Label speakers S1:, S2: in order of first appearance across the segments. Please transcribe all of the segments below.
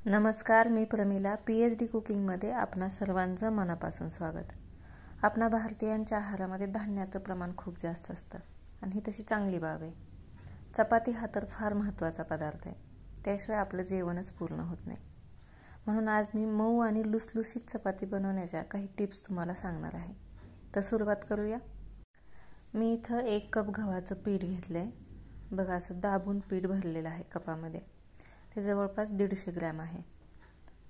S1: नमस्कार, मी प्रमिला. PhD कुकिंगमध्ये आपणा सर्वांचं मनापासून स्वागत. आपणा भारतीयांच्या आहारामध्ये धान्याचं प्रमाण खूप जास्त असतं आणि ही तशी चांगली बाब आहे. चपाती हा तर फार महत्त्वाचा पदार्थ आहे. त्याशिवाय आपलं जेवणच पूर्ण होत नाही. म्हणून आज मी मऊ आणि लुसलुशीत चपाती बनवण्याच्या काही टिप्स तुम्हाला सांगणार आहे. तर सुरुवात करूया. मी इथं 1 कप गव्हाचं पीठ घेतलं आहे. बघा, असं दाबून पीठ भरलेलं आहे कपामध्ये. ते जवळपास 150 ग्रॅम आहे.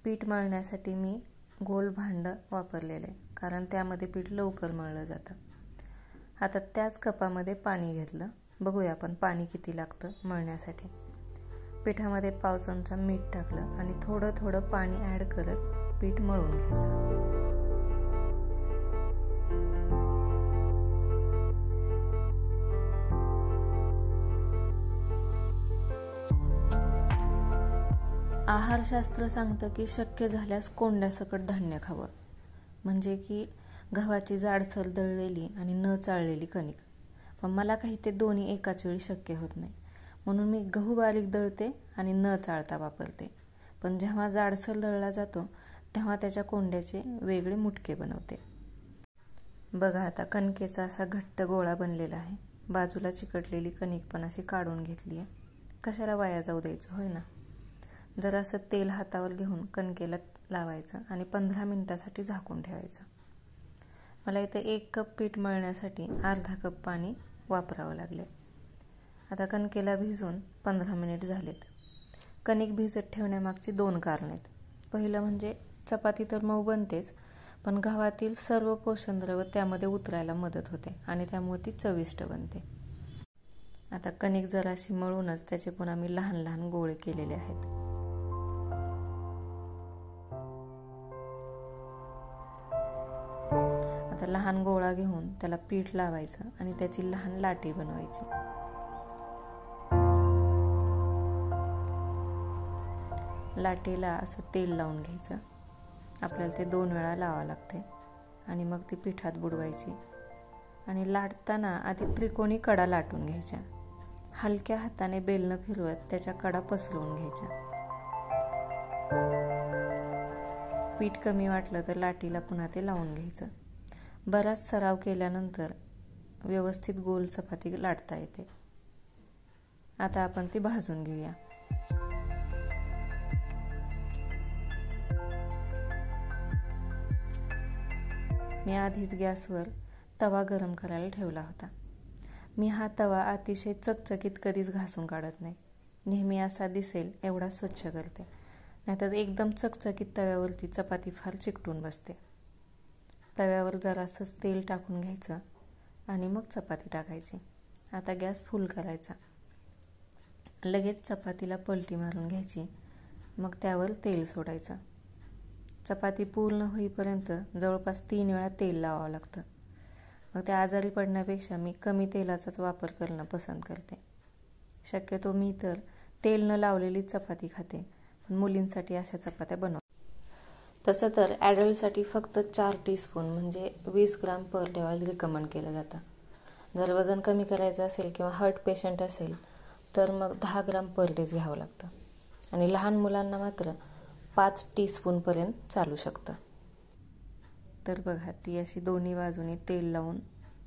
S1: पीठ मळण्यासाठी मी गोल भांडं वापरलेलं आहे, कारण त्यामध्ये पीठ लवकर मळलं जातं. आता त्याच कपामध्ये पाणी घेतलं. बघूया आपण पाणी किती लागतं मळण्यासाठी. पिठामध्ये पाव चमचा मीठ टाकलं आणि थोडं थोडं पाणी ॲड करत पीठ मळून घ्यायचं. आहारशास्त्र सांगतं की शक्य झाल्यास कोंड्यासकट धान्य खावं, म्हणजे की गव्हाची जाडसर दळलेली आणि न चाळलेली कणिक. पण मला काही ते दोन्ही एकाच वेळी शक्य होत नाही, म्हणून मी गहू बारीक दळते आणि न चाळता वापरते. पण जेव्हा जाडसर दळला जातो तेव्हा त्याच्या कोंड्याचे वेगळे मुटके बनवते. बघा, आता कणकेचा असा घट्ट गोळा बनलेला आहे. बाजूला चिकटलेली कणिक पण अशी काढून घेतली आहे. कशाला वाया जाऊ द्यायचं, होय ना. जरासं तेल हातावर घेऊन कणकेला लावायचं आणि 15 मिनिटासाठी झाकून ठेवायचं. मला इथे 1 कप पीठ मळण्यासाठी अर्धा कप पाणी वापरावं लागले. आता कणकेला भिजून 15 मिनिट झालेत. कणिक भिजत ठेवण्यामागची 2 कारणं आहेत. पहिलं म्हणजे चपाती तर मऊ बनतेच, पण गव्हातील सर्व पोषणद्रव्य त्यामध्ये उतरायला मदत होते आणि त्यामुळे ती चविष्ट बनते. आता कणिक जराशी मळूनच त्याचे पुन्हा मी लहान लहान गोळे केलेले आहेत. आता लहान गोळा घेऊन त्याला पीठ लावायचं आणि त्याची लहान लाटी बनवायची. लाटेला असं तेल लावून घ्यायचं. आपल्याला ते 2 वेळा लावावं लागते आणि मग ती पिठात बुडवायची. आणि लाटताना आधी त्रिकोणी कडा लाटून घ्यायच्या. हलक्या हाताने बेलनं फिरवत त्याच्या कडा पसरवून घ्यायच्या. पीठ कमी वाटलं तर लाटीला पुन्हा ते लावून घ्यायचं. बराच सराव केल्यानंतर व्यवस्थित गोल चपाती लाटता येते. आता आपण ती भाजून घेऊया. मी आधीच गॅसवर तवा गरम करायला ठेवला होता. मी हा तवा अतिशय चकचकीत कधीच घासून काढत नाही. नेहमी असा दिसेल एवढा स्वच्छ करते, नाहीतर एकदम चकचकीत तव्यावरती चपाती फार चिकटून बसते. तव्यावर जरासंच तेल टाकून घ्यायचं आणि मग चपाती टाकायची. आता गॅस फुल करायचा. लगेच चपातीला पलटी मारून घ्यायची. मग त्यावर तेल सोडायचं. चपाती पूर्ण होईपर्यंत जवळपास 3 वेळा तेल लावावं लागतं. मग त्या आजारी पडण्यापेक्षा मी कमी तेलाचाच वापर करणं पसंत करते. शक्यतो मी तर तेल न लावलेली चपाती खाते, पण मुलींसाठी अशा चपात्या बनवते. तसं तर ॲडल्टसाठी फक्त 4 टीस्पून म्हणजे 20 ग्राम पर डे ऑइल रिकमेंड केलं जातं. जर वजन कमी करायचं असेल किंवा हार्ट पेशंट असेल तर मग 10 ग्राम पर डेच घ्यावं लागतं. आणि लहान मुलांना मात्र 5 टीस्पूनपर्यंत चालू शकतं. तर बघा, ती अशी दोन्ही बाजूनी तेल लावून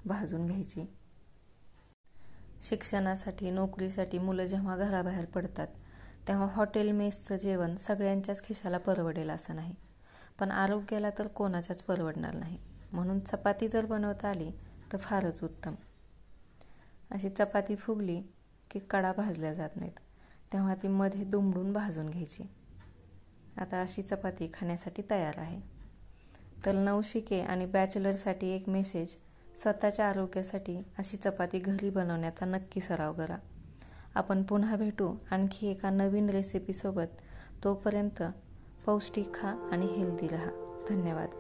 S1: भाजून घ्यायची. शिक्षणासाठी, नोकरीसाठी मुलं जेव्हा घराबाहेर पडतात तेव्हा हॉटेल मेसचं जेवण सगळ्यांच्याच खिशाला परवडेल असं नाही, पण आरोग्याला तर कोणाच्याच परवडणार नाही. म्हणून चपाती जर बनवता आली तर फारच उत्तम. अशी चपाती फुगली की कडा भाजल्या जात नाहीत, तेव्हा ती मध्ये दुमडून भाजून घ्यायची. आता अशी चपाती खाण्यासाठी तयार आहे. तर नवशिके आणि बॅचलरसाठी एक मेसेज: स्वतःच्या आरोग्यासाठी अशी चपाती घरी बनवण्याचा नक्की सराव करा. आपण पुन्हा भेटू आणखी एका नवीन रेसिपीसोबत. तोपर्यंत पौष्टिक खा आणि हेल्दी राहा. धन्यवाद.